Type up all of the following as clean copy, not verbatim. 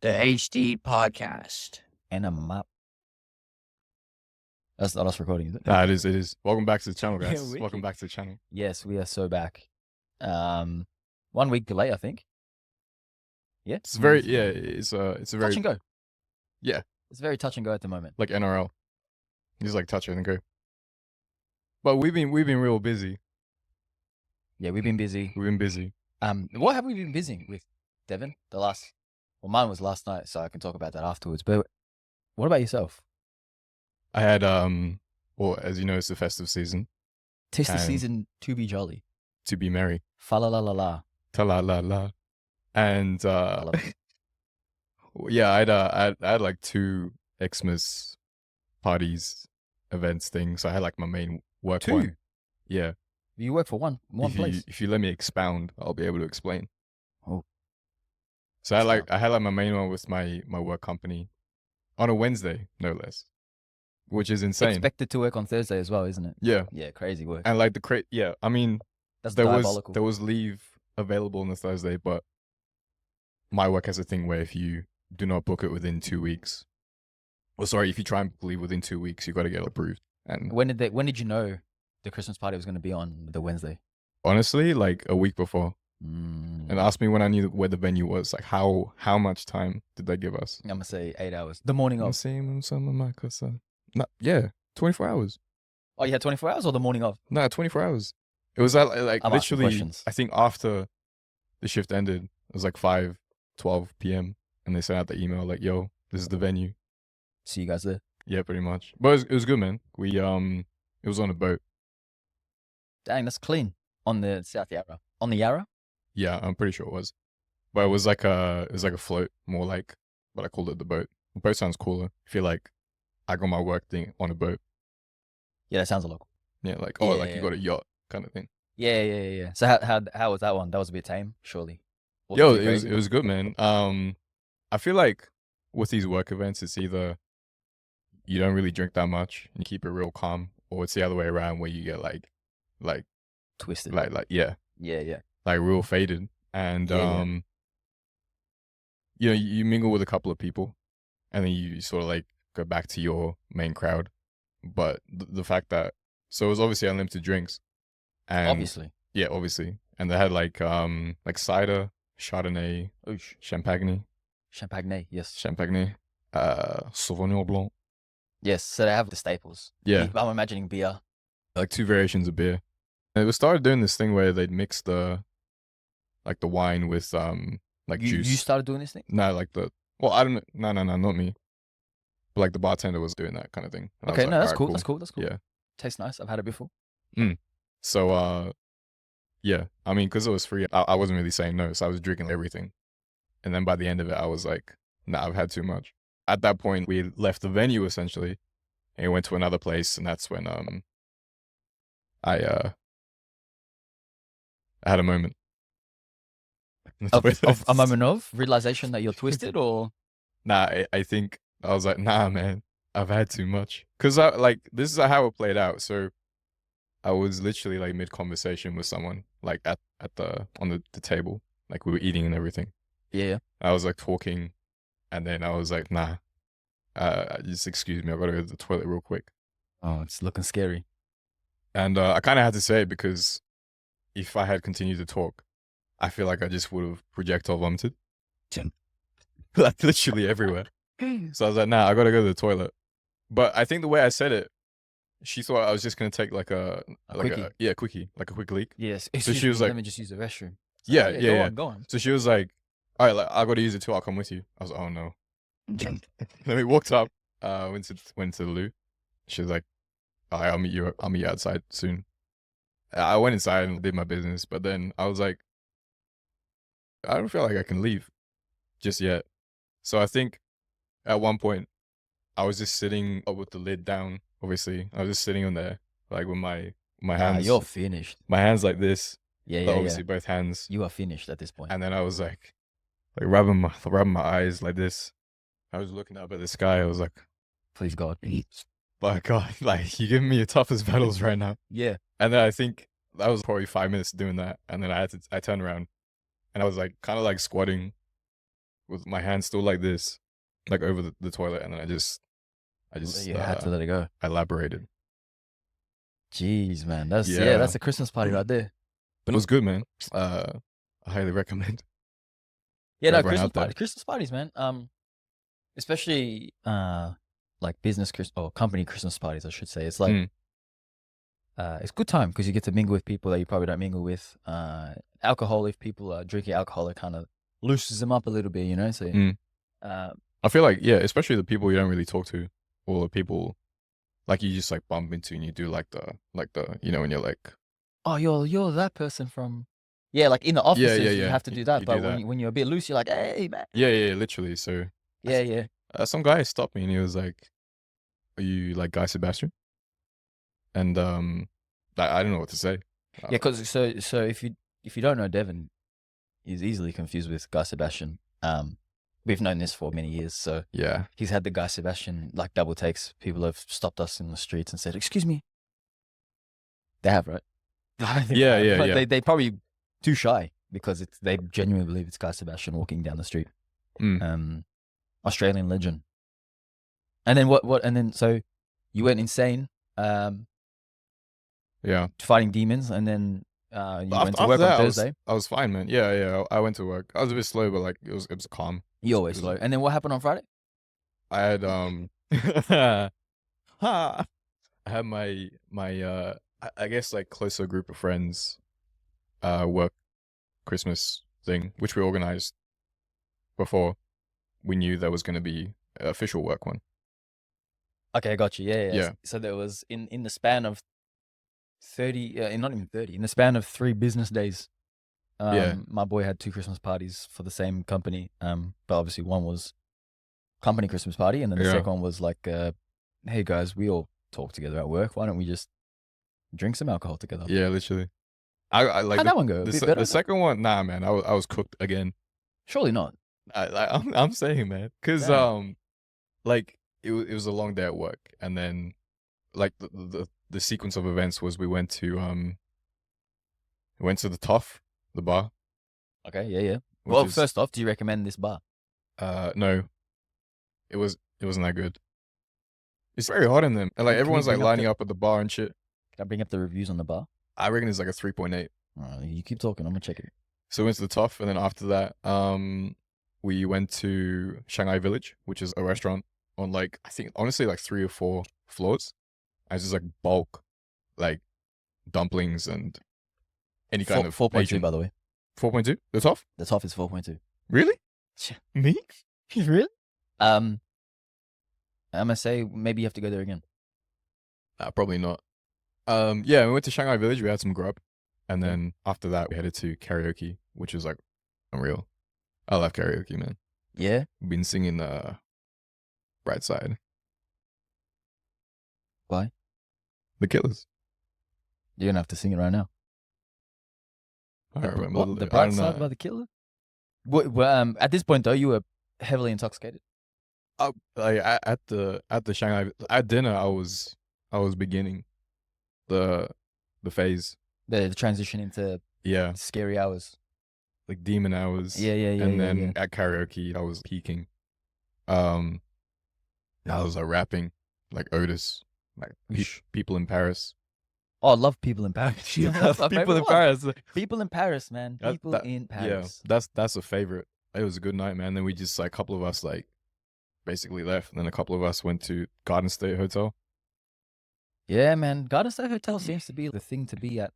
The HD podcast. And a map. That's not us recording, is it? Nah, it is. It is. Welcome back to the channel, guys. Yeah, Welcome back to the channel. Yes, we are so back. 1 week delay, I think. Yeah. It's very It's a very touch and go. Yeah. It's very touch and go at the moment. Like NRL. Just like touch it and go. But we've been real busy. Yeah, we've been busy. What have we been busy with, Devin? Well, mine was last night, so I can talk about that afterwards. But what about yourself? I had well, as you know, it's the festive season. 'Tis the season to be jolly. To be merry. Fa la la la la. Ta la la la. And I love it. yeah, I had like 2 Xmas parties, events, things. So I had like my main work 2? one. Yeah. You work for one place. If you let me expound, I'll be able to explain. Oh. So I had my main one with my work company on a Wednesday, no less, which is insane. Expected to work on Thursday as well, isn't it? Yeah. Yeah, crazy work. And like I mean, That's there diabolical. was leave available on the Thursday, but my work has a thing where if you do not book it within 2 weeks, if you try and leave within 2 weeks, you got to get approved. And When did you know the Christmas party was going to be on the Wednesday? honestly, like a week before, Mm. and asked me when I knew where the venue was, like how much time did they give us? I'm going to say 8 hours. The morning of. Yeah, 24 hours. Oh, you had 24 hours or the morning of? No, 24 hours. It was like I'm asking literally, questions. I think after the shift ended, it was like 5:12 p.m. and they sent out the email like, yo, this is the venue. See you guys there. Yeah, pretty much. But it was good, man. It was on a boat. Dang, that's clean. On the South Yarra. On the Yarra? Yeah, I'm pretty sure it was. But it was like a float, more like, but I called it the boat. The boat sounds cooler. I feel like I got my work thing on a boat. Yeah, that sounds a lot. Yeah, like, Yeah. you got a yacht kind of thing. Yeah. So how was that one? That was a bit tame, surely. Yo, Wasn't too crazy? it was good, man. I feel like with these work events, it's either you don't really drink that much and you keep it real calm, or it's the other way around where you get like Twisted. yeah, Yeah. like real faded. And Yeah. you know, you mingle with a couple of people, and then you sort of like go back to your main crowd. But the fact that it was obviously unlimited drinks, and Obviously. yeah, obviously, and they had like cider, Chardonnay, Oosh. Champagne, Champagne, yes. Sauvignon Blanc. Yes, so they have the staples. Yeah, I'm imagining beer. like 2 variations of beer. And it started doing this thing where they'd mix the wine with juice. You started doing this thing? No, I don't know. No, not me. But like the bartender was doing that kind of thing. And I Okay, was no, like, that's "Alright, cool. That's cool. Yeah. Tastes nice. I've had it before. So yeah, I mean, because it was free, I wasn't really saying no, so I was drinking everything. And then by the end of it, I was like, nah, I've had too much. At that point, we left the venue essentially, and we went to another place, and that's when I had a moment. Of a moment of realization that you're twisted, or Nah, I think I was like, nah, man, I've had too much. Cause this is how it played out. So I was literally like mid conversation with someone, like on the table, like we were eating and everything. yeah. I was like talking, and then I was like, nah, just excuse me, I gotta go to the toilet real quick. Oh, it's looking scary. And I kind of had to say it because if I had continued to talk, I feel like I just would have projectile vomited. Like literally everywhere. So I was like, nah, I gotta go to the toilet. But I think the way I said it, she thought I was just gonna take like a quickie. Quickie, like a quick leak. Yes. So she was like, let me just use the restroom. Yeah. Go on. So she was like, all right, like, I gotta use it too, I'll come with you. I was like, oh no. Then we walked up, went to the loo. She was like, all right, I'll meet you outside soon. I went inside and did my business, but then I was like, I don't feel like I can leave just yet. So I think at one point I was just sitting up with the lid down, obviously. I was just sitting on there, like with my hands. You're finished. My hands like this. Yeah. Obviously both hands. You are finished at this point. And then I was like rubbing my eyes like this. I was looking up at the sky. I was like, please God. my God, like you're giving me the toughest battles right now. Yeah. And then I think that was probably 5 minutes doing that. And then I turned around and I was like kind of like squatting with my hand still like this, like over the toilet, and then I just You had to let it go. elaborated. Jeez, man. That's Yeah. that's a Christmas party right there. But it was good, man. I highly recommend. Yeah, no, everyone out there. Christmas parties, man. Especially like business or company Christmas parties, I should say. It's like it's good time because you get to mingle with people that you probably don't mingle with. Alcohol, if people are drinking alcohol, it kind of loosens them up a little bit, you know. So I feel like, yeah, especially the people you don't really talk to, or the people like you just like bump into, and you do like the you know, when you're like, oh, you're that person from, yeah, like in the offices you have to do that, you but do that. when you're a bit loose, you're like, hey man. Yeah, literally. So Yeah. Some guy stopped me and he was like, "Are you like Guy Sebastian?" And I don't know what to say. Yeah, because so if you don't know Devin, he's easily confused with Guy Sebastian. We've known this for many years, so Yeah, he's had the Guy Sebastian like double takes. People have stopped us in the streets and said, "Excuse me." They have, right? yeah. They probably too shy because they genuinely believe it's Guy Sebastian walking down the street. Australian legend. And then what? And then so you went insane. Yeah. Fighting demons, and then you went to After work on that, Thursday. I was fine, man. Yeah. I went to work. I was a bit slow, but like it was calm. You always slow. And then what happened on Friday? I had I had my I guess like closer group of friends work Christmas thing, which we organized before we knew there was going to be an official work one. Okay, I got you. Yeah. Yeah. So there was in the span of 30, not even 30, in the span of 3 business days, my boy had 2 Christmas parties for the same company. But obviously one was company Christmas party, and then the second one was like, hey guys, we all talk together at work. Why don't we just drink some alcohol together? Yeah, literally. I like how'd that one go? The second one, nah, man. I was cooked again. Surely not. I'm saying, man, because like it was a long day at work, and then like the sequence of events was we went to the Toff, the bar. Okay, yeah. Well, first off, do you recommend this bar? No, it wasn't that good. It's very hot in them, and like everyone's like lining up at the bar and shit. Can I bring up the reviews on the bar? I reckon it's like a 3.8. You keep talking, I'm gonna check it. So we went to the Toff, and then after that, we went to Shanghai Village, which is a restaurant on like, I think honestly like 3 or 4 floors. And it's just like bulk, like dumplings and any kind of 4.2, by the way. 4.2? The Toff? The Toff is 4.2. Really? Me? Really? I'm gonna say maybe you have to go there again. Probably not. Yeah, we went to Shanghai Village. We had some grub, and then after that, we headed to karaoke, which was like unreal. I love karaoke, man. Yeah. We've been singing Bright Side. Why? The Killers. You're gonna have to sing it right now. I don't remember. The Bright Side by the Killers? At this point though, you were heavily intoxicated. Like at the Shanghai at dinner, I was beginning the phase. The transition into scary hours, like demon hours. Yeah. And then at karaoke, I was peaking. I was like rapping like Otis, like people in Paris. Oh, I love People in Paris. People in Paris. People in Paris, man. People in Paris. Yeah, that's a favorite. It was a good night, man. Then we just like a couple of us like basically left, and then a couple of us went to Garden State Hotel. Yeah, man. Garden State Hotel seems to be the thing to be at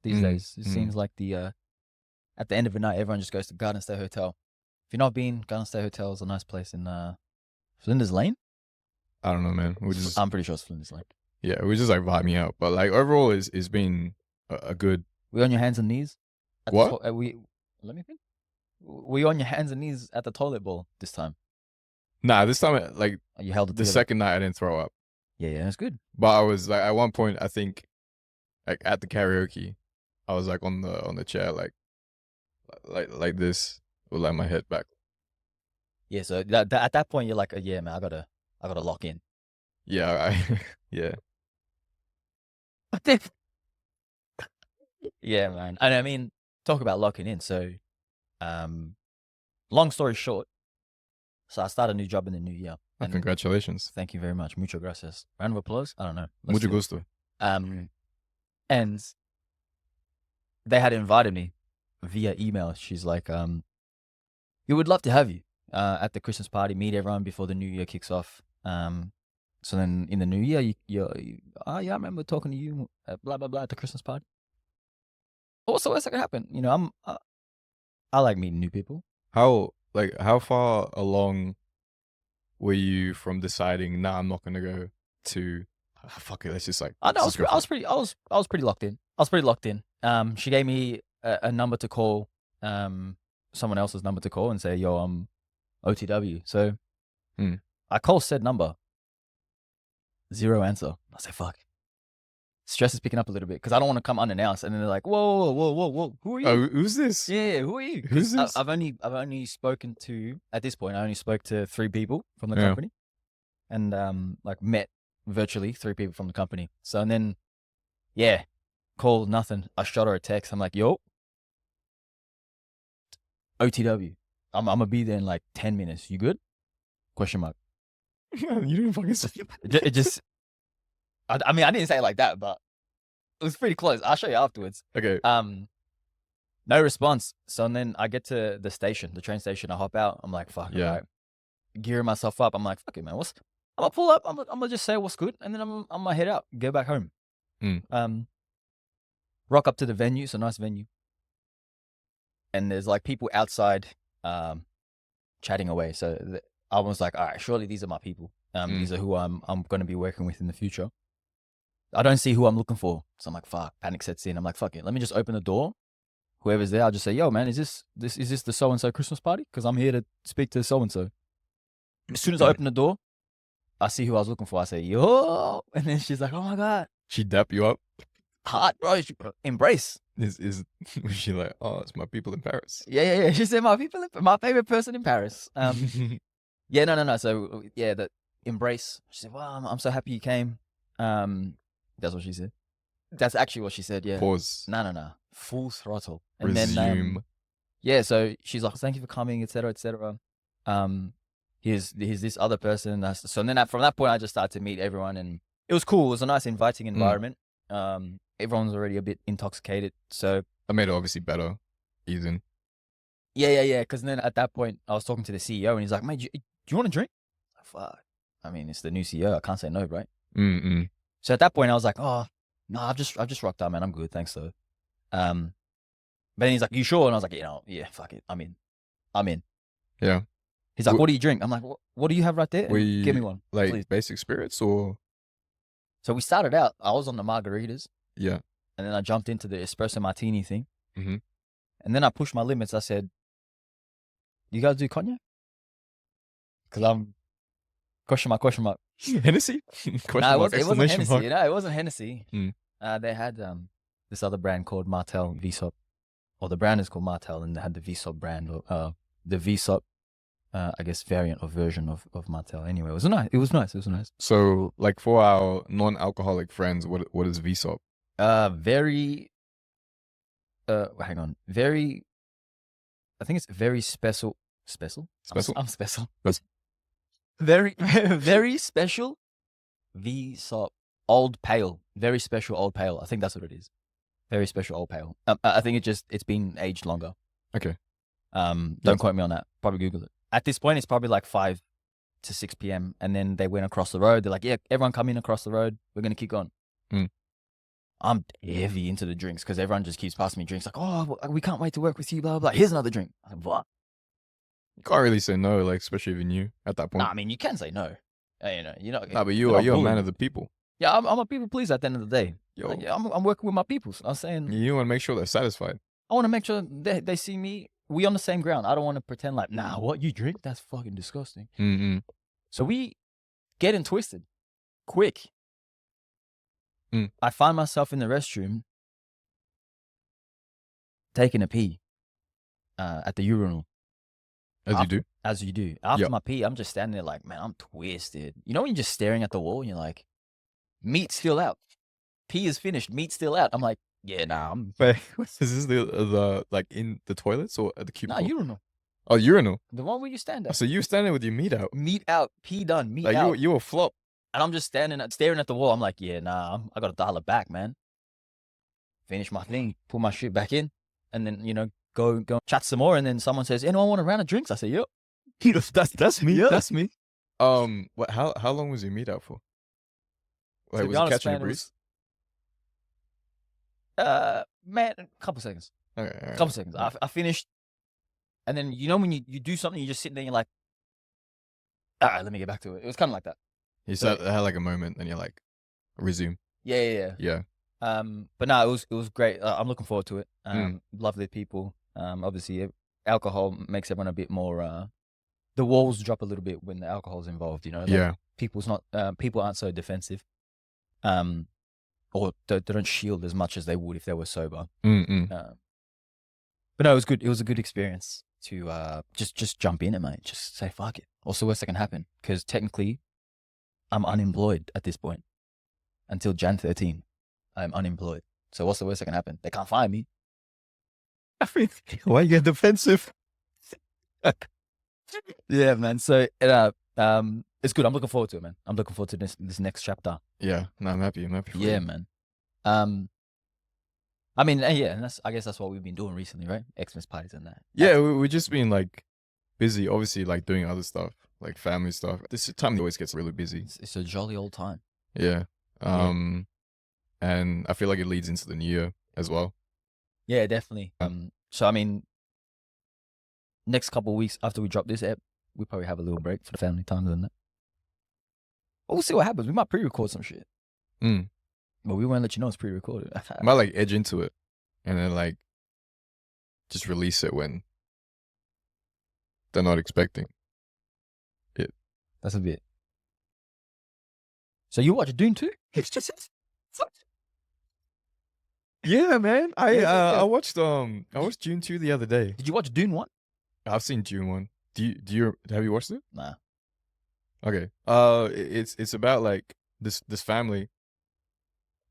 these days. It seems like at the end of the night, everyone just goes to Garden State Hotel. If you've not been, Garden State Hotel is a nice place in Flinders Lane. I don't know, man. I'm pretty sure it's Flinders Lane. Yeah, we just like vibing out, but like overall, it's been a good. We on your hands and knees? What? Let me think. Were you on your hands and knees at the toilet bowl this time? Nah, this time like you held it. The second night, I didn't throw up. Yeah, that's good. But I was like, at one point, I think, like at the karaoke, I was like on the chair, like this, with like my head back. Yeah, so at that point, you're like, yeah, man, I gotta lock in. Yeah, yeah. Yeah, man. And I mean, talk about locking in. So, long story short, So I start a new job in the new year. Oh, congratulations. Thank you very much. Mucho gracias. Round of applause? I don't know. Mucho gusto. And they had invited me via email. She's like, we would love to have you at the Christmas party, meet everyone before the new year kicks off. So then in the new year, I remember talking to you, blah, blah, blah, at the Christmas party. What's the worst that could happen? You know, I like meeting new people. How far along were you from deciding, nah, I'm not going to go to, fuck it, let's just like. I was pretty locked in. I was pretty locked in. She gave me a number to call, someone else's number to call and say, yo, I'm OTW. So I call said number. 0 answer. I say, fuck. Stress is picking up a little bit because I don't want to come unannounced. And then they're like, whoa. Who are you? Oh, who's this? Yeah, who are you? Who's this? I've only spoken to, at this point, I only spoke to 3 people from the company. And like met virtually 3 people from the company. So and then, call nothing. I shot her a text. I'm like, yo, OTW. I'm gonna be there in like 10 minutes. You good? Question mark. You didn't fucking say it just. I mean, I didn't say it like that, but it was pretty close. I'll show you afterwards. Okay. No response. So and then I get to the station, the train station. I hop out. I'm like, fuck. Yeah. Right. Gearing myself up. I'm like, fuck it, man. I'm gonna pull up. I'm gonna just say what's good, and then I'm gonna head out, go back home. Rock up to the venue. It's a nice venue, and there's like people outside, chatting away. So I was like, all right, surely these are my people. These are who I'm going to be working with in the future. I don't see who I'm looking for. So I'm like, fuck, panic sets in. I'm like, fuck it. Let me just open the door. Whoever's there, I'll just say, yo, man, is this the so-and-so Christmas party? Because I'm here to speak to so-and-so. As soon as I open the door, I see who I was looking for. I say, yo. And then she's like, oh my God. She dap you up? Hard, bro. Embrace. Was she like, oh, it's my people in Paris? Yeah. She said, my favorite person in Paris. Yeah, no. So, yeah, the embrace. She said, well, I'm so happy you came. That's what she said. That's actually what she said, yeah. Pause. No. Full throttle. And Resume. Then, so she's like, thank you for coming, etc., etc. Here's this other person. So then from that point, I just started to meet everyone, and it was cool. It was a nice, inviting environment. Everyone's already a bit intoxicated, so. That made it obviously better, Ethan. Yeah. Because then at that point, I was talking to the CEO, and he's like, mate, do you want a drink? Fuck. I mean, it's the new CEO. I can't say no, right? So at that point, I was like, oh, no, I've just rocked out, man. I'm good. Thanks, though. But then he's like, you sure? And I was like, yeah, fuck it. I'm in. Yeah. He's like, what do you drink? I'm like, what do you have right there? Give me one. Like please. Basic spirits or? So we started out, I was on the margaritas. Yeah. And then I jumped into the espresso martini thing. Mm-hmm. And then I pushed my limits. I said, you guys do cognac? Because I'm question mark. Hennessy? No, it wasn't Hennessy. No, it wasn't Hennessy. They had this other brand called Martell VSOP. Or the brand is called Martell, and they had the VSOP brand, or the VSOP, I guess, variant or version of Martell. Anyway, it was nice. So, like, for our non-alcoholic friends, what is VSOP? Very, hang on. Very, I think it's very special. Special? I'm special. Very, very special VSOP. Old Pale. Very special Old Pale. I think that's what it is. Very special Old Pale. I think it's been aged longer. Okay. Don't quote me on that. Probably Google it. At this point, it's probably like 5 to 6 p.m. And then they went across the road. They're like, yeah, everyone come in across the road. We're going to keep going. I'm heavy into the drinks because everyone just keeps passing me drinks. Like, oh, we can't wait to work with you, blah, blah, blah. Here's another drink. I'm like, what? You can't really say no, like, especially even you at that point. Nah, I mean, you can say no. Nah, but you're a man of the people. Yeah, I'm a people pleaser at the end of the day. Like, yeah, I'm working with my people. I'm saying. You want to make sure they're satisfied. I want to make sure they see me. We on the same ground. I don't want to pretend like, nah, what you drink? That's fucking disgusting. So we getting twisted quick. I find myself in the restroom taking a pee at the urinal. As you do. After my pee, I'm just standing there like, man, I'm twisted. You know when you're just staring at the wall and you're like, meat's still out. Pee is finished. Meat's still out. I'm like, yeah, nah. Wait, is this the like in the toilets or at the cubicle? Nah, urinal. Oh, urinal. The one where you stand at. So you were standing with your meat out. Meat out, pee done, meat Like out. you were flop. And I'm just staring at the wall. I'm like, yeah, nah, I got to dial it back, man. Finish my thing, put my shit back in, and then, you know, go chat some more. And then someone says, anyone want a round of drinks? I say, yep. That's me. Yeah. That's me. What? How long was your meat out for? Like, To was be it honest, catching a man, it breeze? man, a couple seconds. Okay, A couple seconds. I finished. And then, you know, when you do something, you just sit there and you're like, all right, let me get back to it. It was kind of like that. You said had like a moment, and you're like, resume. Yeah. But no, it was great. I'm looking forward to it. Lovely people. Obviously, alcohol makes everyone a bit more. The walls drop a little bit when the alcohol's involved. You know. Like, Yeah. People aren't so defensive. Or they don't shield as much as they would if they were sober. But no, it was good. It was a good experience to just jump in it, mate. Just say fuck it. What's the worst that can happen? Because technically, I'm unemployed at this point. Until Jan 13, I'm unemployed. So what's the worst that can happen? They can't fire me. I mean, why you get defensive? Yeah, man. So it's good. I'm looking forward to it, man. I'm looking forward to this next chapter. Yeah, no, I'm happy. I'm happy for Yeah, you. man. I mean, yeah, and I guess that's what we've been doing recently, right? Xmas parties and that. Yeah, we've just been like busy, obviously, like doing other stuff, like family stuff. This time always gets really busy. It's a jolly old time. Yeah. And I feel like it leads into the new year as well. Yeah, definitely. So I mean, next couple of weeks after we drop this app, we probably have a little break for the family times and that. But we'll see what happens. We might pre-record some shit. But we won't let you know it's pre-recorded. I might like edge into it and then like just release it when they're not expecting it. That's a bit. So you watch Dune too? It's just Yeah, man. Yeah. I watched Dune 2 the other day. Did you watch Dune 1? I've seen Dune 1. Have you watched it? Nah. Okay. It's about like this family.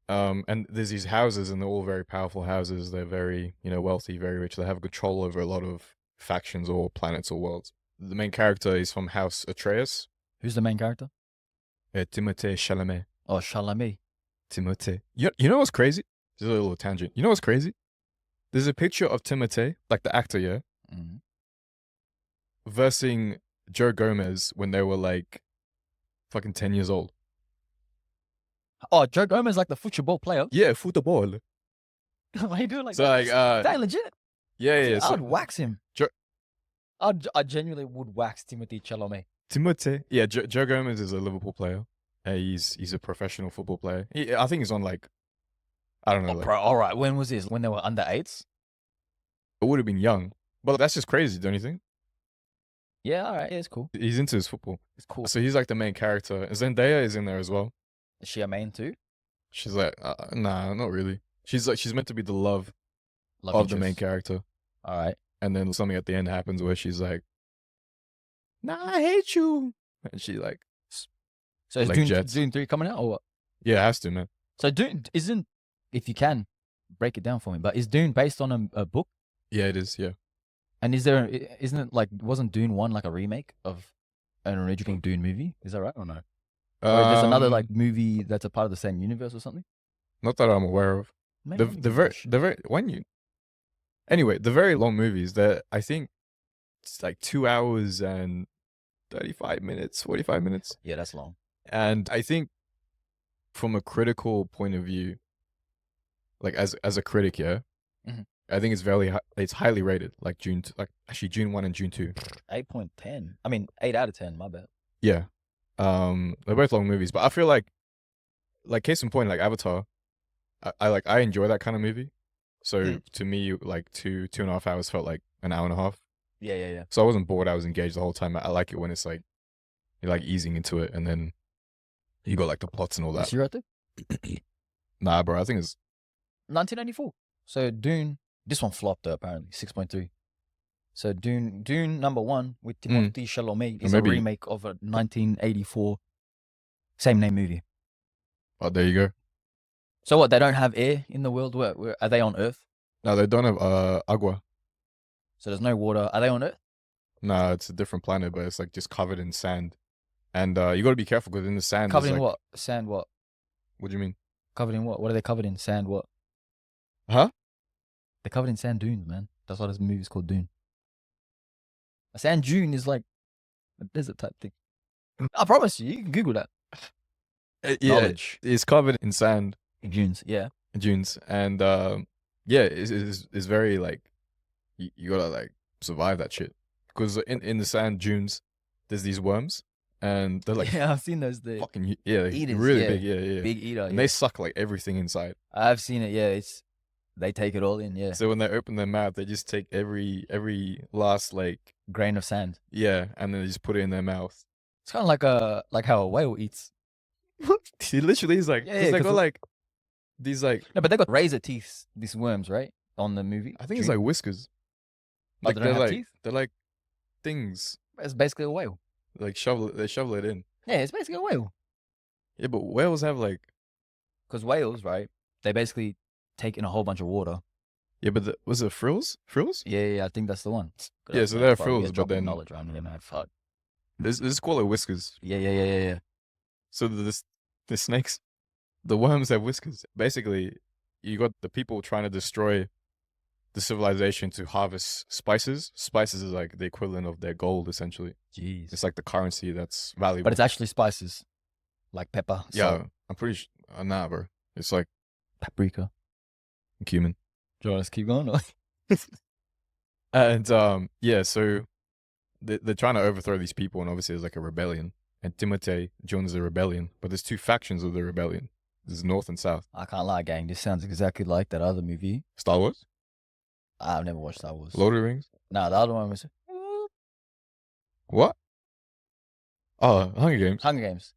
And there's these houses, and they're all very powerful houses. They're very, wealthy, very rich. They have control over a lot of factions or planets or worlds. The main character is from House Atreus. Who's the main character? Timothée Chalamet. Oh, Chalamet. Timothée. You know what's crazy? Just a little tangent. You know what's crazy? There's a picture of Timothée, like the actor, yeah, versing Joe Gomez when they were like fucking 10 years old. Oh, Joe Gomez, like the football player. Yeah, football. Why you doing like So that? like, That legit. yeah. I'd So wax him. I genuinely would wax Timothée Chalamet. Timothée, yeah, Joe Gomez is a Liverpool player. He's a professional football player. I think he's on like, I don't know. Like, Bro, all right. When was this? When they were under 8s? it would have been young, but that's just crazy, don't you think? Yeah, all right. Yeah, it's cool. He's into his football. It's cool. So he's like the main character. Zendaya is in there as well. Is she a main too? She's like, nah, not really. She's meant to be the love Love of the interest. main character. All right. And then something at the end happens where she's like, nah, I hate you. And she like, So is Like Jets. Dune 3 coming out or what? yeah, it has to, man. So Dune isn't, if you can, break it down for me, but is Dune based on a book? Yeah, it is, yeah. And isn't it like, wasn't Dune 1 like a remake of an original Dune movie? Is that right or no? Or there's another like movie that's a part of the same universe or something? Not that I'm aware of. Maybe The very anyway, the very long movies that I think it's like 2 hours and 35 minutes, 45 minutes. Yeah, that's long. And I think from a critical point of view, like as a critic, yeah, I think it's highly rated. Like June 1 and June 2. 8.10. I mean, 8 out of 10. My bad. Yeah. They're both long movies, but I feel like case in point, like Avatar, I enjoy that kind of movie. So to me, like 2.5 hours felt like an hour and a half. Yeah. So I wasn't bored. I was engaged the whole time. I like it when it's like you're like easing into it, and then you got like the plots and all that. Is she right there? Nah, bro. I think it's 1984. So Dune, this one flopped apparently, 6.3. So Dune number 1 with Timothée Chalamet is Maybe- a remake of a 1984 same name movie. oh, there you go. So what? They don't have air in the world. Where are they on Earth? No, they don't have agua. So there's no water. Are they on Earth? Nah, it's a different planet, but it's like just covered in sand. And you got to be careful because in the sand, Covered there's in like, what? Sand what? what do you mean? Covered in what? What are they covered in? Sand what? Huh? They're covered in sand dunes, man. That's why this movie's called Dune. A sand dune is like a desert type thing. I promise you can Google that. Yeah, Knowledge. it's covered in sand Dunes, yeah. dunes, and yeah, it's very like you gotta like survive that shit because in the sand dunes, there's these worms, and they're like Yeah, I've seen those. The fucking yeah, eaters, really yeah. big, yeah, big eater. and Yeah. they suck like everything inside. I've seen it. Yeah, they take it all in. Yeah, So when they open their mouth, they just take every last like grain of sand. yeah, and then they just put it in their mouth. It's kind of like how a whale eats. He literally is like, Yeah, 'cause they 'cause got like these like No, but they got razor teeth. These worms, right? On the movie. I think it's like whiskers. Oh, Like they don't they're have like teeth? they're like things It's basically a whale. like they shovel it in. Yeah, it's basically a whale. Yeah, but whales have like Because whales, right? They basically take in a whole bunch of water. yeah, but was it frills? Frills? Yeah, I think that's the one. Yeah, so they're frills, but then knowledge around here, man. Fuck. this call it whiskers. Yeah. So the snakes, the worms have whiskers. Basically, you got the people trying to destroy the civilization to harvest spices. Spices is like the equivalent of their gold, essentially. Jeez. It's like the currency that's valuable. But it's actually spices, like pepper, yeah, salt, I'm pretty sure. Nah, bro. It's like paprika. cumin. Do you want us to keep going? And yeah, so they're trying to overthrow these people, and obviously there's like a rebellion. And Timothée joins the rebellion, but there's two factions of the rebellion. There's North and South. I can't lie, gang. This sounds exactly like that other movie. Star Wars, I've never watched Star Wars. Lord of the Rings. Nah, the other one was What? Oh, Hunger Games. Hunger Games.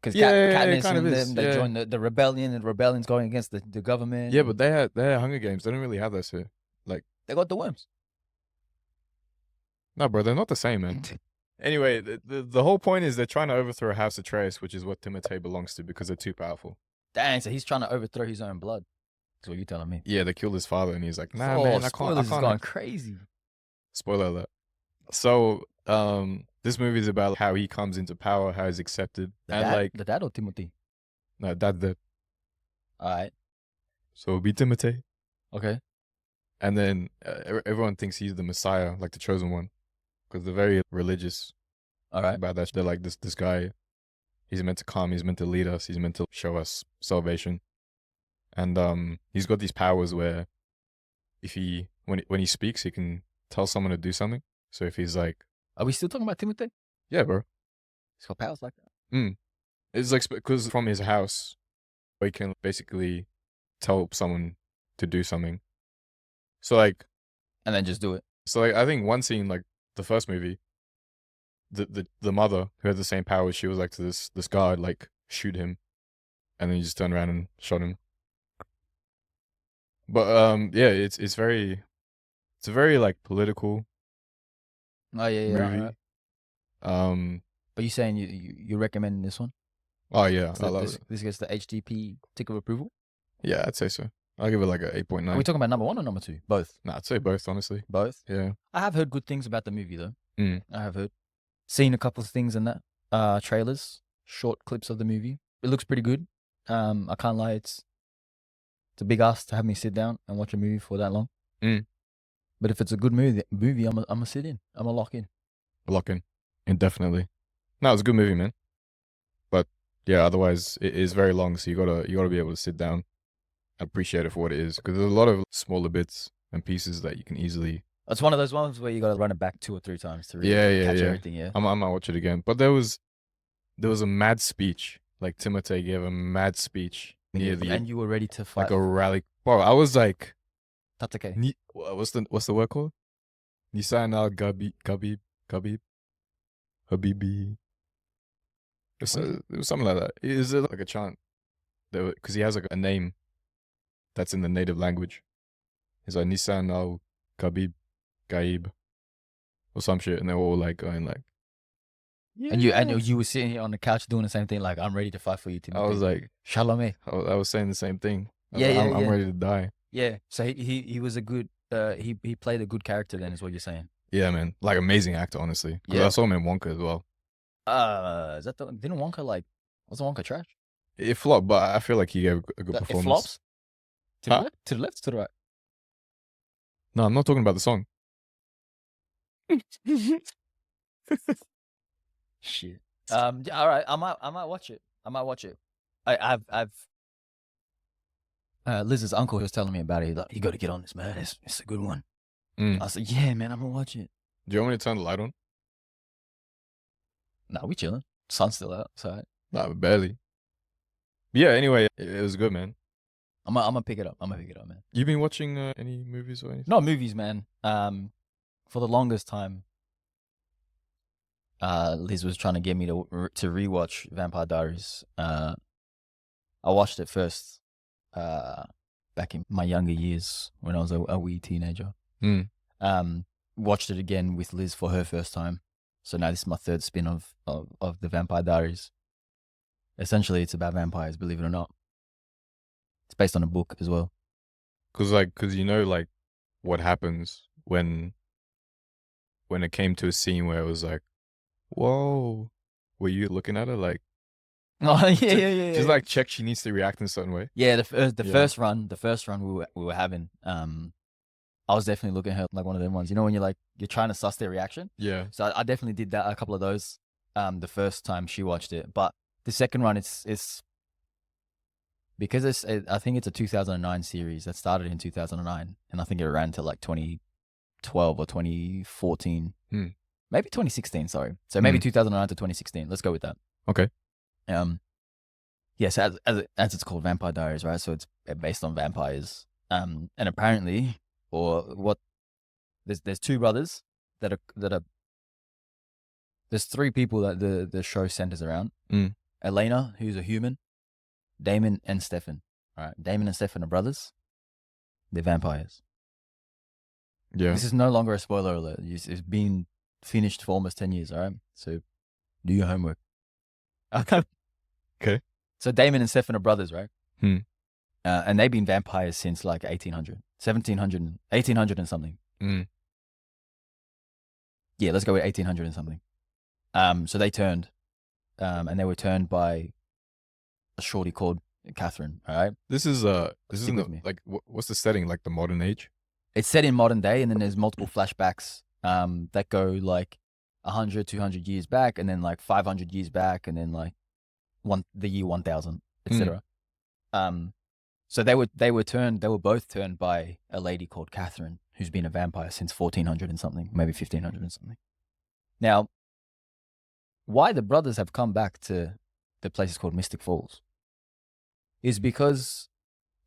Because Yeah, it Katniss kind of and is, them, they yeah. joined the rebellion, and the rebellion's going against the government. Yeah, but they had Hunger Games. They don't really have this here. they got the worms. No, bro, they're not the same, man. Anyway, the whole point is they're trying to overthrow House Atreus, which is what Timothée belongs to because they're too powerful. Dang, so he's trying to overthrow his own blood. That's what you're telling me. Yeah, they killed his father, and he's like, nah, Oh, man, I can't. spoilers is going crazy. Spoiler alert. So, this movie is about how he comes into power, how he's accepted, The dad or Timothy? no, that's the. All right. So it'll be Timothée, Okay. and then everyone thinks he's the Messiah, like the chosen one, because they're very religious All right. about that. They're like this guy. He's meant to come. He's meant to lead us. He's meant to show us salvation, and he's got these powers where, if when he speaks, he can tell someone to do something. So if he's like, Are we still talking about Timothy? yeah, bro. He's got powers like that. It's like because from his house, he can basically tell someone to do something. So like, And then just do it. I think one scene, like the first movie, the mother who had the same powers, she was like to this guard, like shoot him, and then he just turned around and shot him. But yeah, it's a very like political Oh yeah. movie. Right. But you saying you recommending this one? Oh yeah, I So love it. this gets the HDP tick of approval. Yeah, I'd say so. I'll give it like a Are 8.9. we talking about number one or number two? Both. Nah, I'd say both, honestly. Both. Yeah. I have heard good things about the movie though. Mm. I have heard, seen a couple of things in that trailers, short clips of the movie. It looks pretty good. I can't lie, it's a big ask to have me sit down and watch a movie for that long. Mm. But if it's a good movie, I'm gonna sit in. I'm gonna lock in. Lock in. Indefinitely. No, it's a good movie, man. But yeah, otherwise it is very long, so you gotta be able to sit down and appreciate it for what it is. Because there's a lot of smaller bits and pieces that you can easily. It's one of those ones where you gotta run it back 2 or 3 times to really catch everything. Yeah. I might watch it again. But there was a mad speech. Like Timothée gave a mad speech near the And you were ready to fight. like a rally. Bro, I was like, That's okay. what's the word called? Nisan al Gabib Habibi. It was something like that. Is it like a chant? Because he has like a name that's in the native language. He's like Nisan al Gabib Gaib or some shit, and they were all like going like. And you were sitting here on the couch doing the same thing, like I'm ready to fight for you, Timothy. I was like, Shalom. I was saying the same thing. I'm ready to die. Yeah. So he was a good he played a good character then, is what you're saying. Yeah, man. Like amazing actor, honestly. Because Yeah. I saw him in Wonka as well. Is that didn't Wonka wasn't Wonka trash? It flopped, but I feel like he gave a good It performance. flops. To the Huh? left, to the left, to the right. No, I'm not talking about the song. Shit. Yeah, all right. I might watch it. I've Liz's uncle was telling me about it. He's like, you got to get on this, man. It's a good one. I was like, yeah, man, I'm gonna watch it. Do you want me to turn the light on? No, we chilling. Sun's still out, so Nah, barely. Yeah. Anyway, it was good, man. I'm gonna pick it up. Man. You been watching any movies or anything? Not movies, man. For the longest time, Liz was trying to get me to rewatch Vampire Diaries. I watched it first, back in my younger years when I was a wee teenager. Watched it again with Liz for her first time. So now this is my third spin of the Vampire Diaries. Essentially, it's about vampires, believe it or not. It's based on a book as well. Cause you know, like, what happens when it came to a scene where it was like, whoa, were you looking at her like? Oh yeah. Just like check she needs to react in a certain way. Yeah, the first run we were having, I was definitely looking at her like one of them ones. You know when you're trying to suss their reaction? Yeah. So I definitely did that, a couple of those, the first time she watched it. But the second run, it's because I think it's a 2009 series that started in 2009, and I think it ran to like 2012 or 2014, maybe 2016. Sorry, so maybe 2009 to 2016. Let's go with that. Okay. Yes, as it's called, Vampire Diaries, right? So it's based on vampires. And apparently, there's two brothers that are there's three people that the show centers around. Elena, who's a human, Damon and Stefan. All right, Damon and Stefan are brothers. They're vampires. Yeah. This is no longer a spoiler alert. It's been finished for almost 10 years. All right, so do your homework. Okay. So Damon and Stefan are brothers, right? And they've been vampires since like 1800 and something. Yeah, let's go with 1800 and something. So they turned, and they were turned by a shorty called Catherine. All right. This is in with me. like what's the setting, like the modern age? It's set in modern day, and then there's multiple flashbacks that go like 100, 200 years back, and then like 500 years back, and then like the year 1000, etc. So they were both turned by a lady called Catherine, who's been a vampire since 1400 and something, maybe 1500 and something. Now, why the brothers have come back to the place called Mystic Falls is because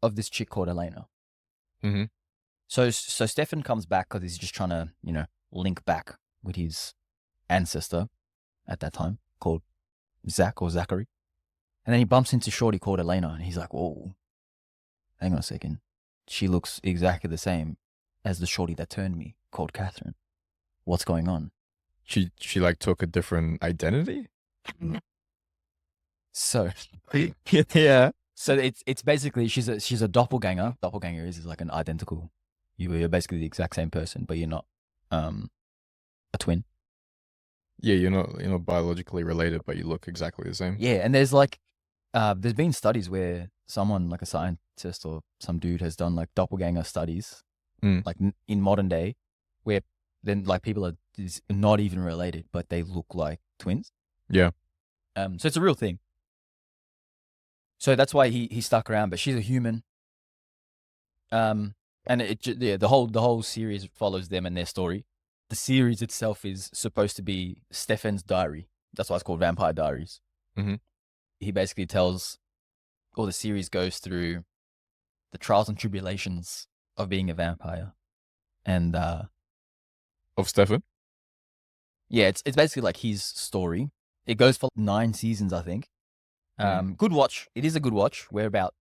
of this chick called Elena. So Stefan comes back because he's just trying to, link back with his ancestor at that time called Zach or Zachary. And then he bumps into shorty called Elena, and he's like, whoa, hang on a second. She looks exactly the same as the shorty that turned me, called Catherine. What's going on? She like took a different identity? So yeah. So it's basically she's a doppelganger. Doppelganger is like an identical. You're basically the exact same person, but you're not a twin. Yeah, you're not biologically related, but you look exactly the same. Yeah, and there's like there's been studies where someone like a scientist or some dude has done like doppelganger studies, like in modern day, where then like people are not even related, but they look like twins. Yeah. So it's a real thing. So that's why he stuck around, but she's a human. And the whole series follows them and their story. The series itself is supposed to be Stefan's diary. That's why it's called Vampire Diaries. He basically tells, or the series goes through the trials and tribulations of being a vampire. And of Stefan? Yeah, it's basically like his story. It goes for 9 seasons, I think. Good watch. It is a good watch. We're about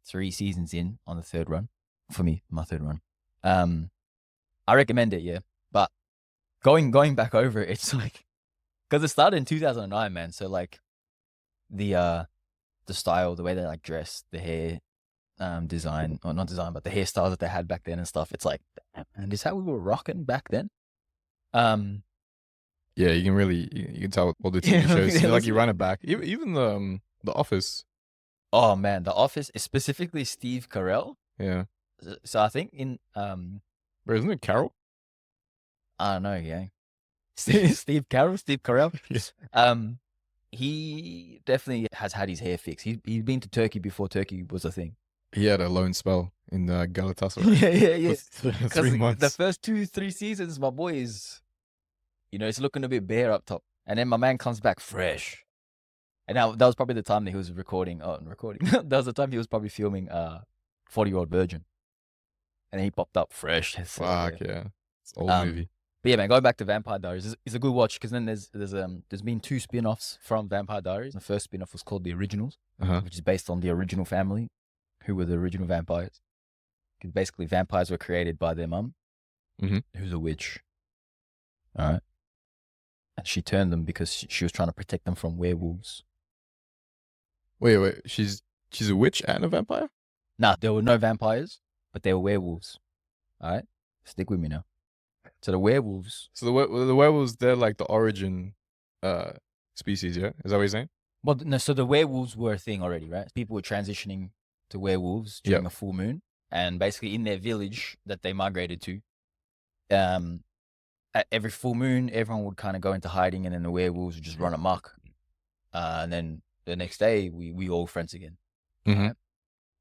3 seasons in on the third run. For me, my third run. I recommend it, yeah. But going back over it, it's like, because it started in 2009, man. So like the style, the way they like dress, the hair design, or not design, but the hairstyles that they had back then and stuff. It's like, and is how we were rocking back then. Yeah, you can really you can tell all the TV shows. Yeah, Like you run it back. Even the Office. Oh man, The Office, specifically Steve Carell. Yeah. So I think in Bro, isn't it Carol? I don't know, yeah. Steve Carell. Yes. He definitely has had his hair fixed. He's been to Turkey before Turkey was a thing. He had a lone spell in Galatasaray. Yeah. For 3 Because months. the first 2-3 seasons, my boy is, it's looking a bit bare up top, and then my man comes back fresh. And that was probably the time that he was recording. That was the time he was probably filming 40-Year-Old Virgin, and then he popped up fresh. Fuck yeah, it's an old movie. But yeah, man, going back to Vampire Diaries, it's a good watch because then there's been 2 spin-offs from Vampire Diaries. The first spin-off was called The Originals, which is based on the original family, who were the original vampires. Because basically, vampires were created by their mum, who's a witch. All right, and she turned them because she was trying to protect them from werewolves. Wait, she's a witch and a vampire? Nah, there were no vampires, but they were werewolves. All right, stick with me now. So the werewolves. So the werewolves, they're like the origin species, yeah? Is that what you're saying? Well, no. So the werewolves were a thing already, right? People were transitioning to werewolves during a full moon, and basically in their village that they migrated to, at every full moon, everyone would kind of go into hiding, and then the werewolves would just run amok, and then the next day we all friends again. Right?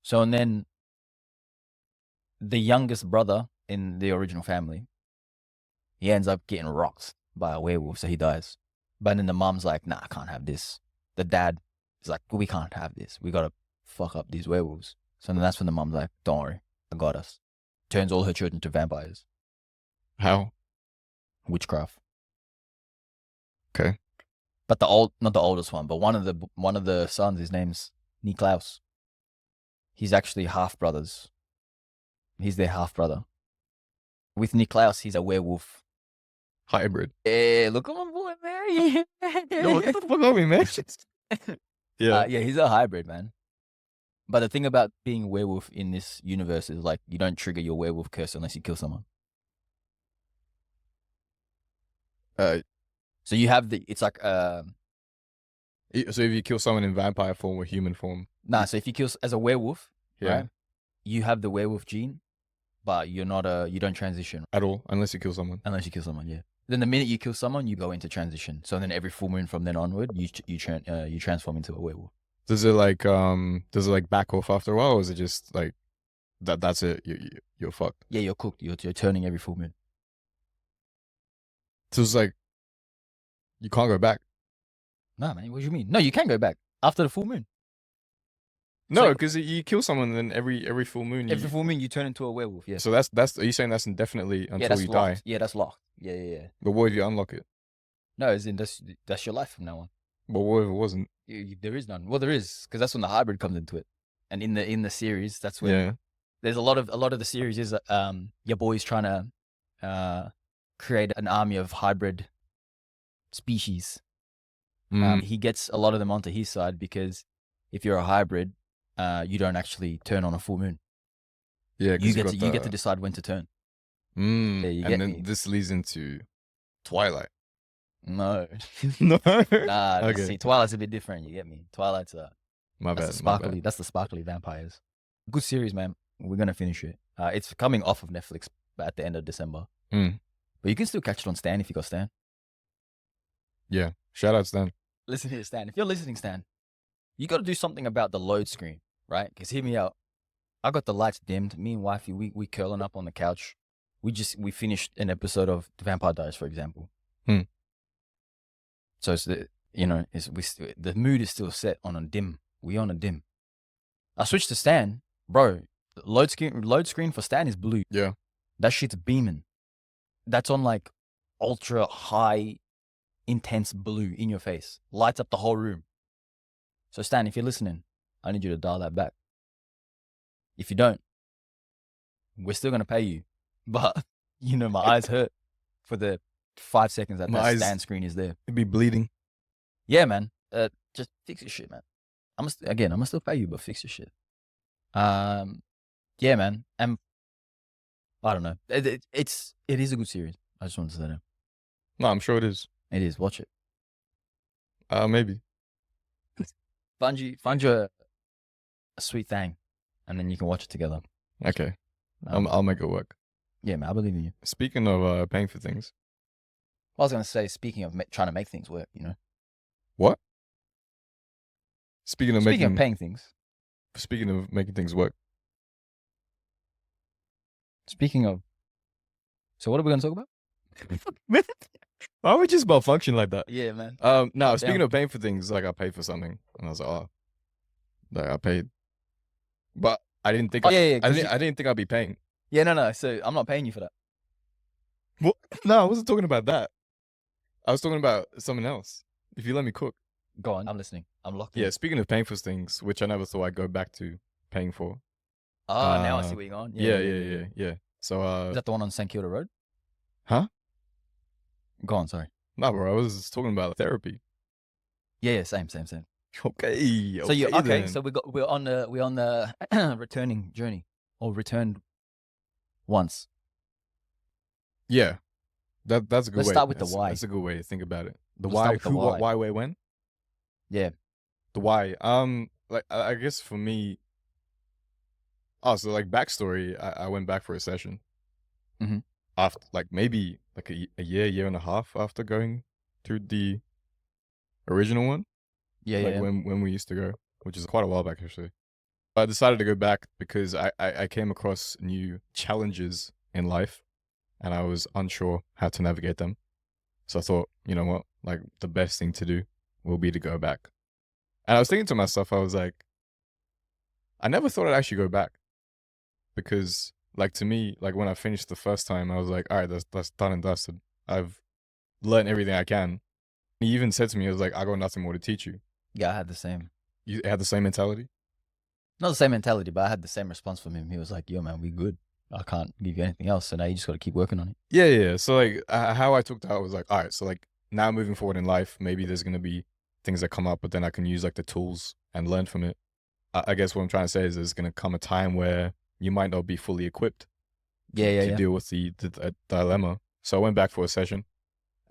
So and then the youngest brother in the original family, he ends up getting rocked by a werewolf, so he dies. But then the mom's like, nah, I can't have this. The dad is like, we can't have this. We gotta fuck up these werewolves. So then that's when the mom's like, don't worry, I got us. Turns all her children to vampires. How? Witchcraft. Okay. But not the oldest one, but one of the sons, his name's Niklaus. He's actually half brothers. He's their half brother. With Niklaus, he's a werewolf. Hybrid. Hey, look at my boy, man. Yo, what the fuck are we, man? Yeah, he's a hybrid, man. But the thing about being a werewolf in this universe is like you don't trigger your werewolf curse unless you kill someone. So you have it's like so if you kill someone in vampire form or human form. Nah, so if you kill as a werewolf, right? You have the werewolf gene, but you don't transition At all, unless you kill someone. Unless you kill someone, yeah. Then the minute you kill someone, you go into transition. So then every full moon from then onward, you transform into a werewolf. Does it like back off after a while, or is it just like that's it? You're fucked. Yeah, you're cooked. You're turning every full moon. So it's like you can't go back. Nah, man. What do you mean? No, you can go back after the full moon. No, because you kill someone, and then every full moon. Every full moon, you turn into a werewolf. Yeah. So that's. Are you saying that's indefinitely until you locked. die? Yeah, that's locked. Yeah. But what if you unlock it? No, as in that's your life from now on. But what if it wasn't? There is none. Well, there is, because that's when the hybrid comes into it. And in the series, that's when there's a lot of the series is your boy's trying to create an army of hybrid species. He gets a lot of them onto his side because if you're a hybrid, you don't actually turn on a full moon. Yeah, you get to decide when to turn. And then this leads into Twilight. No. No. Nah, okay. See, Twilight's a bit different, you get me? Twilight's my bad. That's the sparkly vampires. Good series, man. We're gonna finish it. It's coming off of Netflix at the end of December. But you can still catch it on Stan if you got Stan. Yeah. Shout out Stan. Listen here, Stan. If you're listening, Stan, you got to do something about the load screen, right? Because hear me out. I got the lights dimmed. Me and wifey, we curling up on the couch. We finished an episode of The Vampire Diaries, for example. So it's the mood is still set on a dim. We on a dim. I switched to Stan, bro. Load screen for Stan is blue. Yeah. That shit's beaming. That's on like ultra high, intense blue in your face. Lights up the whole room. So Stan, if you're listening, I need you to dial that back. If you don't, we're still gonna pay you. But my eyes hurt for the 5 seconds that Stan screen is there. It'd be bleeding. Yeah, man. Just fix your shit, man. I'm gonna still pay you, but fix your shit. Yeah, man. And I don't know. It is a good series. I just wanted to say that. No, I'm sure it is. It is. Watch it. Maybe. Find you a sweet thing, and then you can watch it together. Okay. I'll make it work. Yeah, man, I believe in you. Speaking of paying for things. I was gonna say, speaking of trying to make things work, you know. What? Speaking of paying things. Speaking of making things work. Speaking of. So what are we gonna talk about? Why would you just malfunction like that? Yeah, man. No, speaking of paying for things, like I paid for something, and I was like, oh, like I paid, but I didn't think. I didn't think I'd be paying. Yeah, no. So I'm not paying you for that. What? No, I wasn't talking about that. I was talking about something else. If you let me cook. Go on. I'm listening. I'm locked in. Yeah, speaking of paying for things, which I never thought I'd go back to paying for. Oh, now I see where you're going. Yeah. So is that the one on St. Kilda Road? Huh? Go on, sorry. No, bro, I was talking about therapy. Yeah, same. Okay. So you okay? Then. So we're on the returning journey, or returned once. Yeah, that's a good way. Let's start with the why. That's a good way to think about it. The why, who, what, why, where, when. Yeah. The why. Like I guess for me. Oh, so like backstory. I went back for a session. Mm-hmm. After maybe a year and a half after going to the original one. Yeah. When we used to go, which is quite a while back actually. I decided to go back because I came across new challenges in life, and I was unsure how to navigate them. So I thought, you know what, like the best thing to do will be to go back. And I was thinking to myself, I was like, I never thought I'd actually go back, because like to me, like when I finished the first time, I was like, all right, that's done and dusted. I've learned everything I can. He even said to me, I was like, I got nothing more to teach you. Yeah, I had the same. You had the same mentality? Not the same mentality, but I had the same response from him. He was like, yo, man, we good. I can't give you anything else. So now you just got to keep working on it. Yeah. So like how I took that was like, all right, so like now moving forward in life, maybe there's going to be things that come up, but then I can use like the tools and learn from it. I guess what I'm trying to say is there's going to come a time where you might not be fully equipped to deal with the dilemma. So I went back for a session,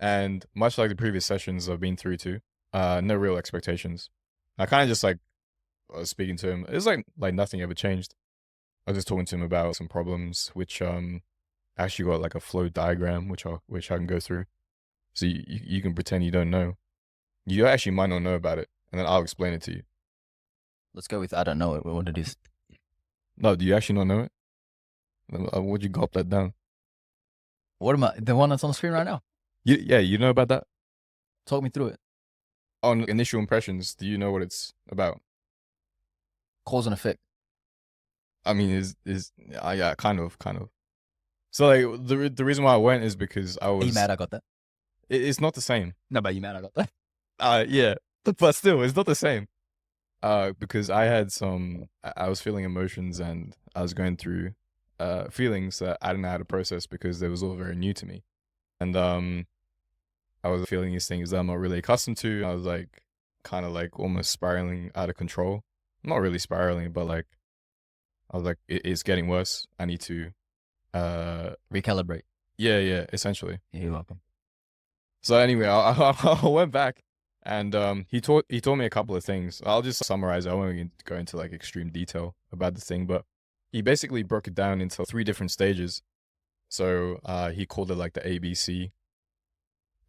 and much like the previous sessions I've been through too, no real expectations. I kind of just like was speaking to him. It's like nothing ever changed. I was just talking to him about some problems, which actually got like a flow diagram, which I can go through. So you can pretend you don't know. You actually might not know about it, and then I'll explain it to you. Let's go with I don't know what it is. No, do you actually not know it? Would you gulp that down? What am I? The one that's on the screen right now? You know about that? Talk me through it. On initial impressions, do you know what it's about? Cause and effect. I mean, yeah, kind of. So like the reason why I went is because I was. Are you mad I got that? It's not the same. No, but you mad I got that? Yeah, but still, it's not the same. Because I was feeling emotions, and I was going through feelings that I didn't know how to process because they was all very new to me. And I was feeling these things that I'm not really accustomed to. I was like kind of like almost spiraling out of control. Not really spiraling, but like I was like, it's getting worse. I need to recalibrate. Yeah, essentially. Yeah, you're welcome. So anyway, I went back, and he taught me a couple of things. I'll just summarize. I won't go into like extreme detail about the thing, but he basically broke it down into 3 different stages. So he called it like the ABC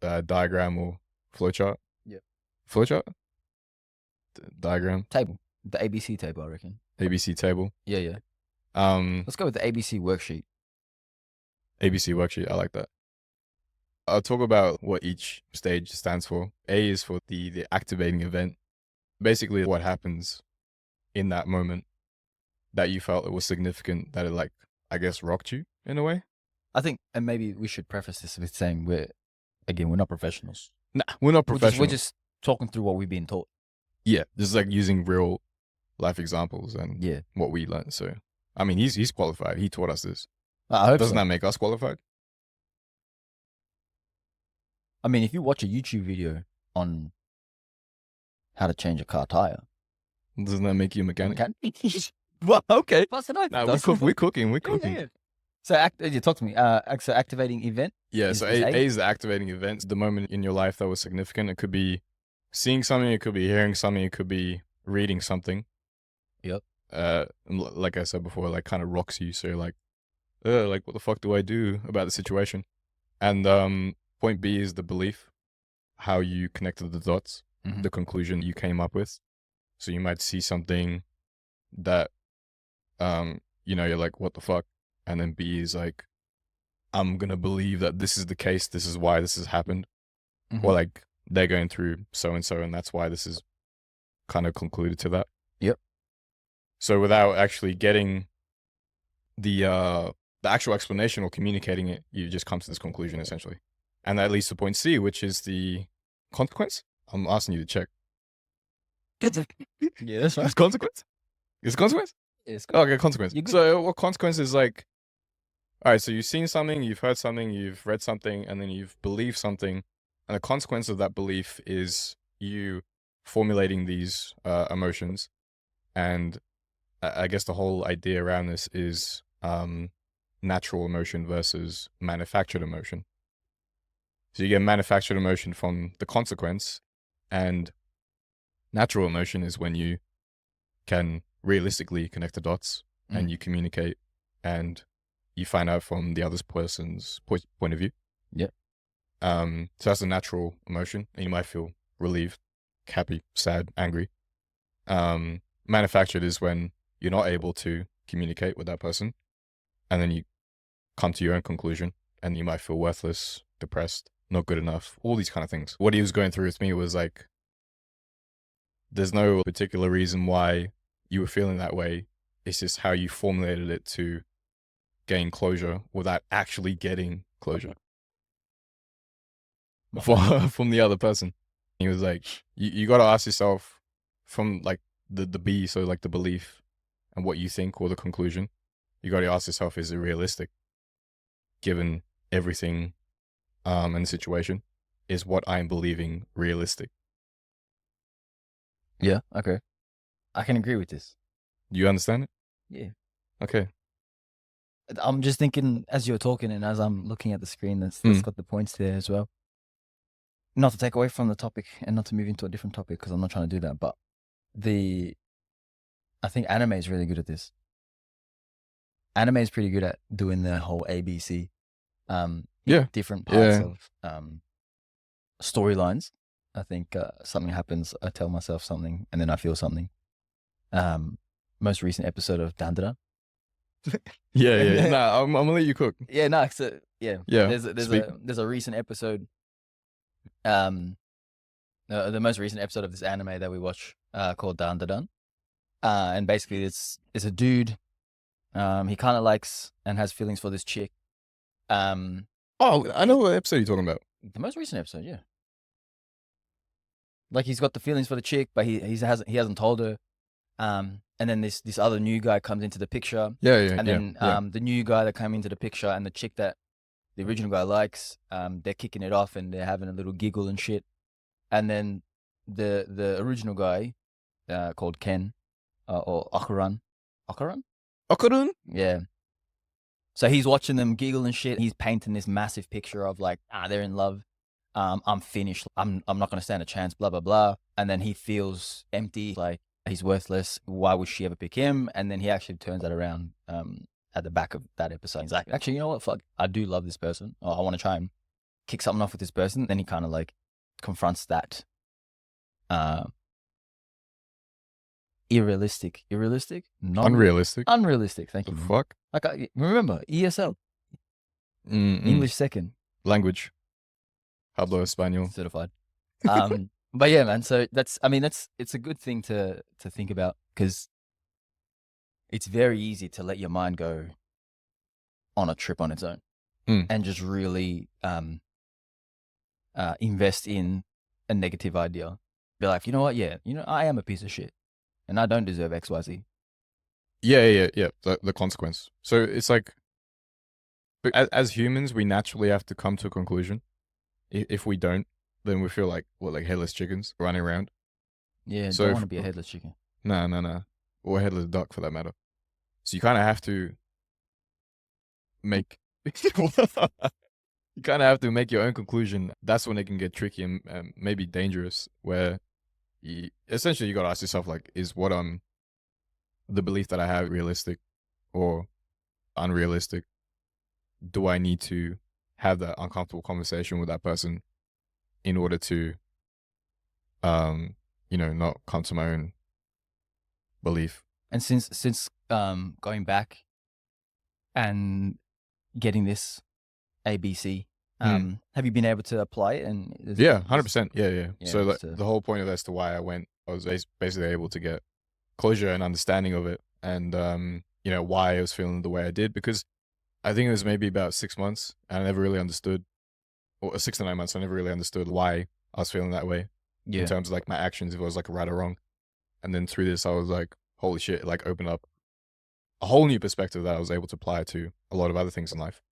diagram or flowchart. Yeah. Flowchart? Diagram? Table. The ABC table, I reckon. ABC table. Yeah. Let's go with the ABC worksheet. ABC worksheet. I like that. I'll talk about what each stage stands for. A is for the activating event. Basically what happens in that moment that you felt it was significant, that it like, I guess, rocked you in a way. I think, and maybe we should preface this with saying we're not professionals. Nah, we're not professionals. We're just talking through what we've been taught. Yeah, just like using real life examples and what we learned. So, I mean, he's qualified. He taught us this. I hope Doesn't that make us qualified? I mean, if you watch a YouTube video on how to change a car tire, doesn't that make you a mechanic? Well, okay. Nah, we're cooking. Yeah. So you talk to me. So activating event. Yeah, Is so A? A is the activating event, the moment in your life that was significant. It could be seeing something, it could be hearing something, it could be reading something. Yep. Like I said before, like kind of rocks you. So you're like what the fuck do I do about the situation? And point B is the belief, how you connected the dots, the conclusion you came up with. So you might see something that, you're like, what the fuck? And then B is like, I'm going to believe that this is the case. This is why this has happened. Or like they're going through so-and-so and that's why this is kind of concluded to that. Yep. So without actually getting the actual explanation or communicating it, you just come to this conclusion essentially. And that leads to point C, which is the consequence. I'm asking you to check. Yeah, that's right. It's consequence? Is it consequence? It's Okay, consequence. So what consequence is like, all right, so you've seen something, you've heard something, you've read something, and then you've believed something. And the consequence of that belief is you formulating these emotions. And I guess the whole idea around this is natural emotion versus manufactured emotion. So you get manufactured emotion from the consequence, and natural emotion is when you can realistically connect the dots and you communicate and you find out from the other person's point of view. Yeah. So that's a natural emotion, and you might feel relieved, happy, sad, angry. Manufactured is when you're not able to communicate with that person, and then you come to your own conclusion, and you might feel worthless, depressed, not good enough, all these kind of things. What he was going through with me was like, there's no particular reason why you were feeling that way. It's just how you formulated it to gain closure without actually getting closure from the other person. He was like, you got to ask yourself from like the B, so like the belief and what you think or the conclusion, you got to ask yourself, is it realistic? Given everything and the situation, is what I'm believing realistic? Yeah, okay. I can agree with this. You understand it? Yeah. Okay. I'm just thinking as you're talking and as I'm looking at the screen that's got the points there as well. Not to take away from the topic and not to move into a different topic because I'm not trying to do that, but I think anime is really good at this. Anime is pretty good at doing the whole ABC. Different parts of storylines. I think something happens, I tell myself something, and then I feel something. Most recent episode of Dandara. Yeah. Nah, I'm gonna let you cook. Yeah, no, so, yeah. Yeah. There's a recent episode. The most recent episode of this anime that we watch called Dandadan. And basically it's a dude. He kind of likes and has feelings for this chick. Oh, I know what episode you're talking about. The most recent episode, yeah. Like he's got the feelings for the chick, but he hasn't told her. And then this other new guy comes into the picture. Yeah. And then the new guy that came into the picture and the chick that the original guy likes, they're kicking it off and they're having a little giggle and shit. And then the original guy, called Ken, or Akaran. Okurun? Yeah. So he's watching them giggle and shit. He's painting this massive picture of like, they're in love. I'm finished. I'm not going to stand a chance, blah, blah, blah. And then he feels empty, like he's worthless. Why would she ever pick him? And then he actually turns that around at the back of that episode. He's like, actually, you know what? Fuck, I do love this person. Or I want to try and kick something off with this person. Then he kind of like confronts that unrealistic. Thank you. The fuck? Like remember ESL, English second language. Hablo español. Certified. But yeah, man. So it's a good thing to think about because it's very easy to let your mind go on a trip on its own and just really invest in a negative idea. Be like, you know what? Yeah, I am a piece of shit and I don't deserve XYZ. Yeah. The consequence. So it's like, as humans, we naturally have to come to a conclusion. If we don't, then we feel like headless chickens running around. Yeah, so don't want to be a headless chicken. No. Or a headless duck for that matter. So you kind of have to make you kind of have to make your own conclusion. That's when it can get tricky and maybe dangerous, where essentially you got to ask yourself, like, is what the belief that I have realistic or unrealistic? Do I need to have that uncomfortable conversation with that person in order to not come to my own belief? And since going back and getting this ABC, have you been able to apply it? And yeah, 100%. Yeah. So the whole point of as to why I went, I was basically able to get closure and understanding of it, and why I was feeling the way I did, because I think it was maybe about 6 months, and I never really understood, or 6 to 9 months, I never really understood why I was feeling that way in terms of like my actions, if it was like right or wrong. And then through this, I was like, holy shit, it like opened up a whole new perspective that I was able to apply to a lot of other things in life.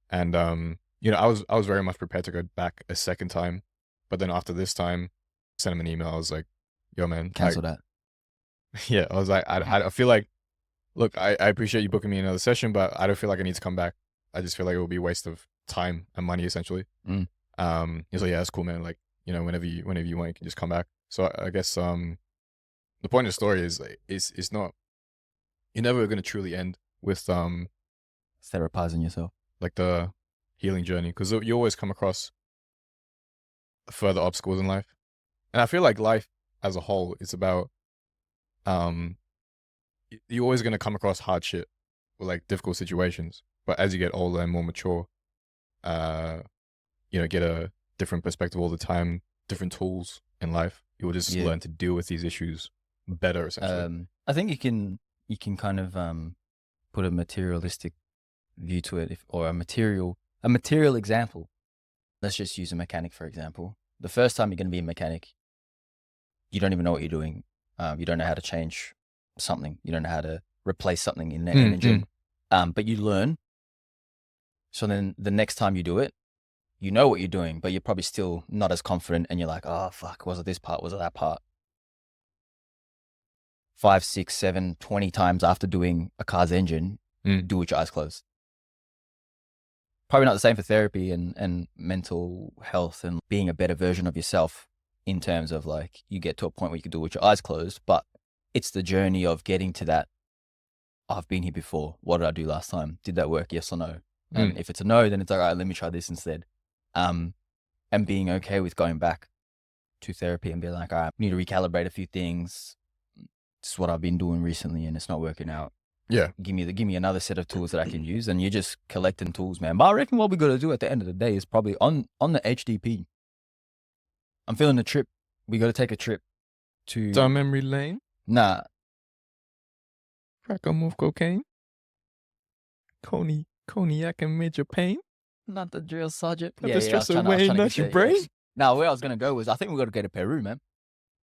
And I was very much prepared to go back a second time, but then after this time, I sent him an email. I was like, yo man, cancel that. Yeah, I was like, I feel like, look, I appreciate you booking me another session, but I don't feel like I need to come back. I just feel like it will be a waste of time and money, essentially. He's like, yeah, that's cool, man. Like, whenever you want, you can just come back. So I guess the point of the story is it's not, you're never going to truly end with therapizing yourself, like the healing journey, because you always come across further obstacles in life. And I feel like life as a whole is about you're always going to come across hard shit or like difficult situations, but as you get older and more mature, get a different perspective all the time, different tools in life, you will just learn to deal with these issues better, essentially. I think you can kind of put a materialistic view to it, or a material example. Let's just use a mechanic, for example. The first time you're going to be a mechanic, you don't even know what you're doing. You don't know how to change something. You don't know how to replace something in the engine. But you learn. So then the next time you do it, you know what you're doing, but you're probably still not as confident, and you're like, oh, fuck, was it this part? Was it that part? 5, 6, 7, 20 times after doing a car's engine, do with your eyes closed. Probably not the same for therapy and mental health and being a better version of yourself, in terms of like, you get to a point where you can do it with your eyes closed, but it's the journey of getting to that. I've been here before. What did I do last time? Did that work? Yes or no? And if it's a no, then it's all right, let me try this instead. And being okay with going back to therapy and being like, all right, I need to recalibrate a few things. This is what I've been doing recently and it's not working out. Yeah. Give me another set of tools that I can use. And you're just collecting tools, man. But I reckon what we got to do at the end of the day is probably on the HDP. I'm feeling the trip. We got to take a trip to... Down memory lane? Nah. Crack 'em with cocaine? Cognac and major pain? Not the drill sergeant. The stress away, not your brain? Now, where I was going to go was, I think we're going to go to Peru, man.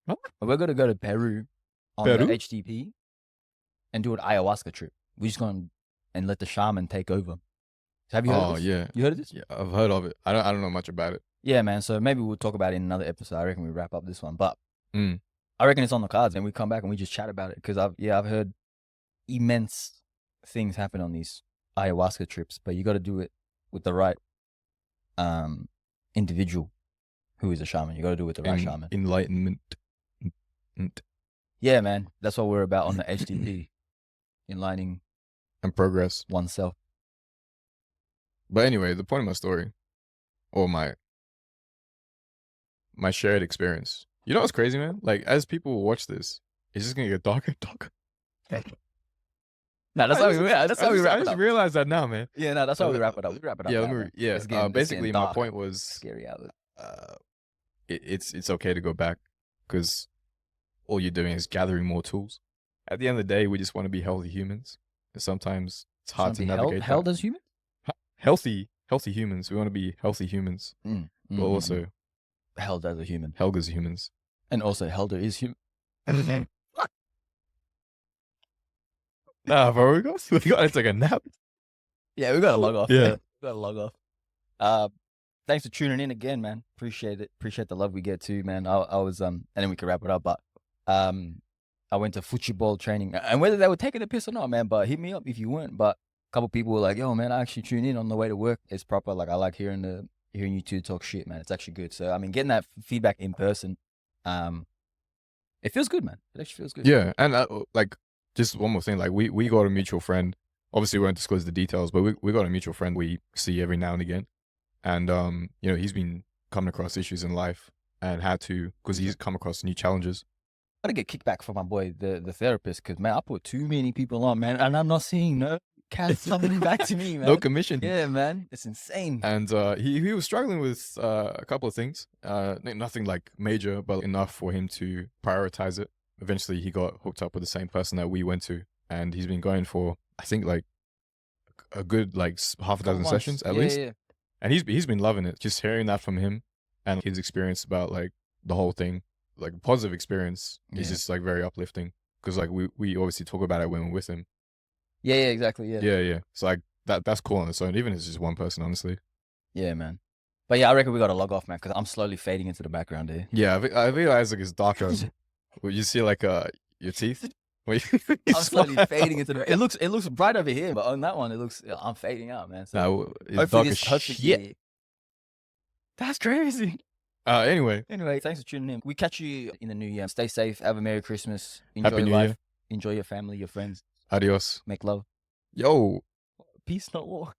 Huh? We're going to go to Peru on the HDP and do an ayahuasca trip. We're just going and let the shaman take over. Have you heard of this? Yeah. You heard of this? Yeah, I've heard of it. I don't know much about it. Yeah, man. So maybe we'll talk about it in another episode. I reckon we wrap up this one. But I reckon it's on the cards, and we come back and we just chat about it. Because I've heard immense things happen on these ayahuasca trips, but you got to do it with the right individual who is a shaman. You got to do it with the right shaman. Enlightenment. Yeah, man. That's what we're about on the HDP. Enlightening and progress oneself. But anyway, the point of my story, or my shared experience. You know what's crazy, man? Like, as people watch this, it's just gonna get darker and darker. No, that's how we wrap it up. I just realized that now, man. Yeah, no, that's how we wrap it up. We wrap it up. Yeah, basically, my point was scary out there. It's okay to go back, because all you're doing is gathering more tools. At the end of the day, we just want to be healthy humans. And sometimes it's hard to navigate. Held as humans? Healthy humans. We want to be healthy humans, but also held as a human. Held as humans, and also Helder is human. Nah, bro, we got to take a nap. Yeah, we got to log off. Yeah, we got to log off. Thanks for tuning in again, man. Appreciate it. Appreciate the love we get too, man. I was and then we can wrap it up. But I went to football training, and whether they were taking a piss or not, man. But hit me up if you weren't. But couple people were like, "Yo, man, I actually tune in on the way to work. It's proper. Like, I like hearing you two talk shit, man. It's actually good." So, I mean, getting that feedback in person, it feels good, man. It actually feels good. Yeah, and like just one more thing, like we got a mutual friend. Obviously, we won't disclose the details, but we got a mutual friend we see every now and again, and you know, he's been coming across issues in life and had to, because he's come across new challenges. I gotta get kickback from my boy, the therapist, because man, I put too many people on, man, and I'm not seeing no cash coming back to me, man. No commission. Yeah, man, it's insane. And he was struggling with a couple of things, nothing like major, but enough for him to prioritize it. Eventually, he got hooked up with the same person that we went to, and he's been going for, I think, like a good like half a dozen sessions at least. Yeah. And he's been loving it. Just hearing that from him and his experience about like the whole thing, like positive experience, is just like very uplifting, because like we obviously talk about it when we're with him. Yeah, exactly. Yeah. So like that's cool on its own, even if it's just one person, honestly. Yeah, man. But yeah, I reckon we gotta log off, man, because I'm slowly fading into the background here. Yeah, I realize like it's darker. Well, you see like your teeth. I'm slowly fading into the. It looks bright over here, but on that one, I'm fading out, man. So No, it's dark as shit. yeah. That's crazy. Anyway, thanks for tuning in. We catch you in the new year. Stay safe. Have a Merry Christmas. Enjoy Happy New life. Year. Enjoy your family, your friends. Adios. Make love. Yo. Peace, not war.